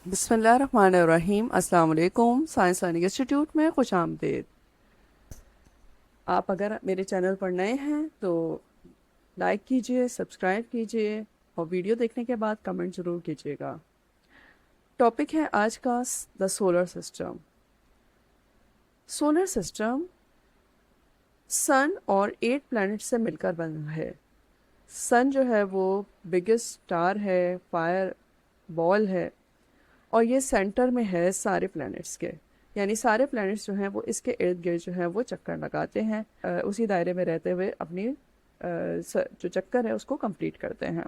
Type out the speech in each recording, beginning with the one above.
بسم اللہ الرحمن الرحیم۔ السلام علیکم، سائنس لرننگ انسٹیٹیوٹ میں خوش آمدید۔ آپ اگر میرے چینل پر نئے ہیں تو لائک کیجئے، سبسکرائب کیجئے اور ویڈیو دیکھنے کے بعد کمنٹ ضرور کیجئے گا۔ ٹاپک ہے آج کا the solar system. Solar system sun اور 8 پلانٹ سے مل کر بنا ہے۔ سن جو ہے وہ بگیسٹ سٹار ہے، فائر بال ہے، اور یہ سینٹر میں ہے سارے پلانٹس کے، یعنی سارے پلانٹس جو ہیں وہ اس کے ارد گرد جو ہیں وہ چکر لگاتے ہیں، اسی دائرے میں رہتے ہوئے اپنی جو چکر ہے اس کو کمپلیٹ کرتے ہیں۔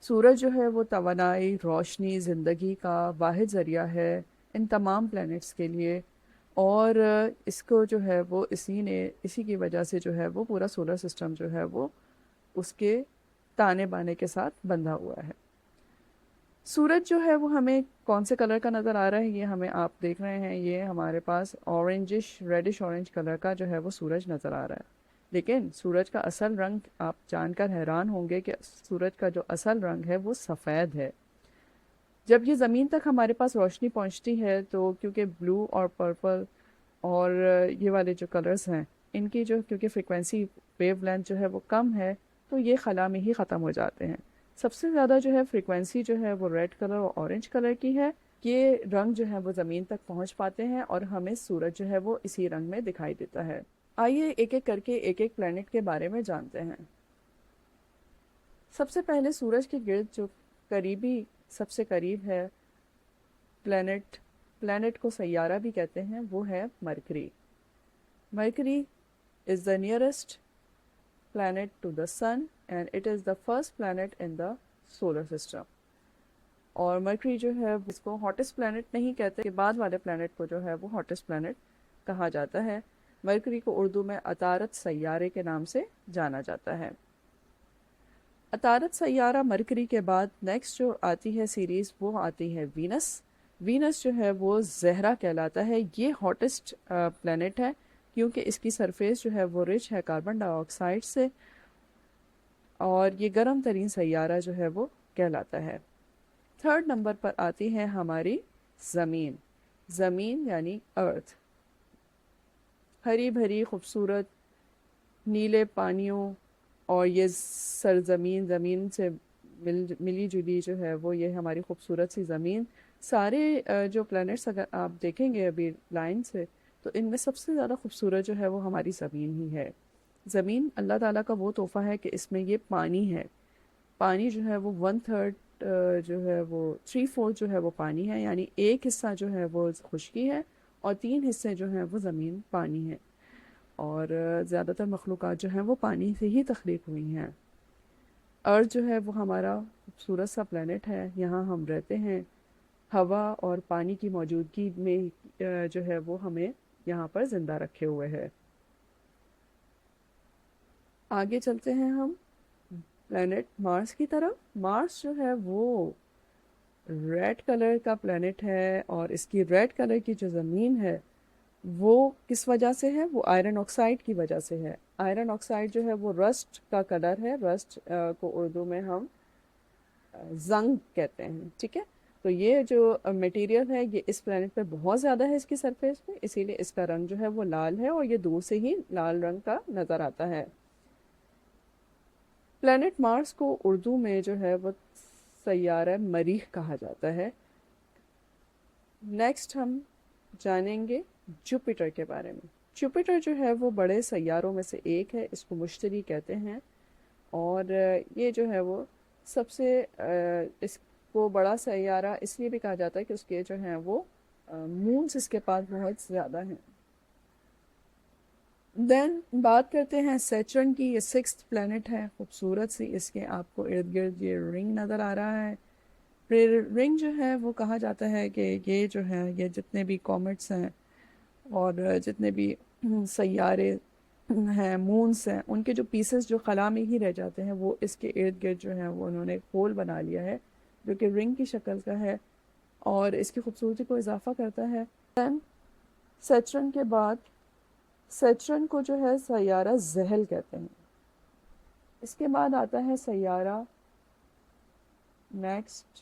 سورج جو ہے وہ توانائی، روشنی، زندگی کا واحد ذریعہ ہے ان تمام پلانٹس کے لیے، اور اس کو جو ہے وہ اسی کی وجہ سے جو ہے وہ پورا سولر سسٹم جو ہے وہ اس کے تانے بانے کے ساتھ بندھا ہوا ہے۔ سورج جو ہے وہ ہمیں کون سے کلر کا نظر آ رہا ہے؟ یہ ہمیں آپ دیکھ رہے ہیں، یہ ہمارے پاس اورنجش ریڈش اورنج کلر کا جو ہے وہ سورج نظر آ رہا ہے، لیکن سورج کا اصل رنگ آپ جان کر حیران ہوں گے کہ سورج کا جو اصل رنگ ہے وہ سفید ہے۔ جب یہ زمین تک ہمارے پاس روشنی پہنچتی ہے تو کیونکہ بلو اور پرپل اور یہ والے جو کلرز ہیں ان کی جو کیونکہ فریکوینسی ویو لینتھ جو ہے وہ کم ہے تو یہ خلا میں ہی ختم ہو جاتے ہیں۔ سب سے زیادہ جو ہے فریکوینسی جو ہے وہ ریڈ کلر اور اورنج کلر کی ہے۔ یہ رنگ جو ہے وہ زمین تک پہنچ پاتے ہیں اور ہمیں سورج جو ہے وہ اسی رنگ میں دکھائی دیتا ہے۔ آئیے ایک ایک کر کے ایک ایک پلانٹ کے بارے میں جانتے ہیں۔ سب سے پہلے سورج کے گرد جو قریبی سب سے قریب ہے پلانٹ کو سیارہ بھی کہتے ہیں، وہ ہے mercury. Mercury is the nearest planet to the sun and it is the first planet in the solar system۔ اور مرکری جو ہے اس کو ہاٹسٹ پلانٹ نہیں کہتے، کہ بعد والے پلانٹ کو جو ہے وہ ہاٹسٹ پلانٹ کہا جاتا ہے۔ مرکری کو اردو میں عطارد سیارے کے نام سے جانا جاتا ہے۔ عطارد سیارہ مرکری کے بعد نیکسٹ جو آتی ہے سیریز وہ آتی ہے وینس۔ وینس جو ہے وہ زہرہ کہلاتا ہے۔ یہ ہاٹسٹ پلانٹ ہے کیونکہ اس کی سرفیس جو ہے وہ رچ ہے کاربن ڈائی آکسائڈ سے، اور یہ گرم ترین سیارہ جو ہے وہ کہلاتا ہے۔ تھرڈ نمبر پر آتی ہے ہماری زمین۔ زمین یعنی ارتھ، ہری بھری خوبصورت نیلے پانیوں اور یہ سرزمین، زمین سے ملی جلی جو ہے وہ یہ ہماری خوبصورت سی زمین۔ سارے جو پلانٹس اگر آپ دیکھیں گے ابھی لائن سے تو ان میں سب سے زیادہ خوبصورت جو ہے وہ ہماری زمین ہی ہے۔ زمین اللہ تعالیٰ کا وہ تحفہ ہے کہ اس میں یہ پانی ہے۔ پانی جو ہے وہ 1/3 جو ہے وہ 3/4 جو ہے وہ پانی ہے، یعنی ایک حصہ جو ہے وہ خشکی ہے اور 3 حصے جو ہیں وہ زمین پانی ہے، اور زیادہ تر مخلوقات جو ہیں وہ پانی سے ہی تخلیق ہوئی ہیں۔ ارتھ جو ہے وہ ہمارا خوبصورت سا پلانٹ ہے، یہاں ہم رہتے ہیں۔ ہوا اور پانی کی موجودگی میں جو ہے وہ ہمیں یہاں پر زندہ رکھے ہوئے ہے۔ آگے چلتے ہیں ہم پلانٹ مارس کی طرف۔ مارس جو ہے وہ ریڈ کلر کا پلانٹ ہے، اور اس کی ریڈ کلر کی جو زمین ہے وہ کس وجہ سے ہے؟ وہ آئرن آکسائڈ کی وجہ سے ہے۔ آئرن آکسائڈ جو ہے وہ رسٹ کا کلر ہے۔ رسٹ کو اردو میں ہم زنگ کہتے ہیں، ٹھیک ہے؟ تو یہ جو میٹیریل ہے یہ اس پلانٹ پہ بہت زیادہ ہے اس کی سرفیس پہ، اسی لیے اس کا رنگ جو ہے وہ لال ہے، اور یہ دور سے ہی لال رنگ کا نظر آتا ہے۔ پلانٹ مارس کو اردو میں جو ہے وہ سیارہ مریخ کہا جاتا ہے۔ نیکسٹ ہم جانیں گے جوپیٹر کے بارے میں۔ جوپیٹر جو ہے وہ بڑے سیاروں میں سے ایک ہے، اس کو مشتری کہتے ہیں، اور یہ جو ہے وہ سب سے اس کو بڑا سیارہ اس لیے بھی کہا جاتا ہے کہ اس کے جو ہیں وہ مونز اس کے پاس بہت زیادہ ہیں۔ دین بات کرتے ہیں سیچرن کی۔ یہ 6th پلانٹ ہے، خوبصورت سی اس کے آپ کو ارد گرد یہ رنگ نظر آ رہا ہے۔ رنگ جو ہے وہ کہا جاتا ہے کہ یہ جو ہے یہ جتنے بھی کومٹس ہیں اور جتنے بھی سیارے ہیں، مونس ہیں، ان کے جو پیسز جو خلا میں ہی رہ جاتے ہیں وہ اس کے ارد گرد جو ہیں وہ انہوں نے ہول بنا لیا ہے جو کہ رنگ کی شکل کا ہے اور اس کی خوبصورتی کو اضافہ کرتا ہے۔ دین سیچرن کے بعد سیچرن کو جو ہے سیارہ زحل کہتے ہیں۔ اس کے بعد آتا ہے سیارہ نیکسٹ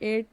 8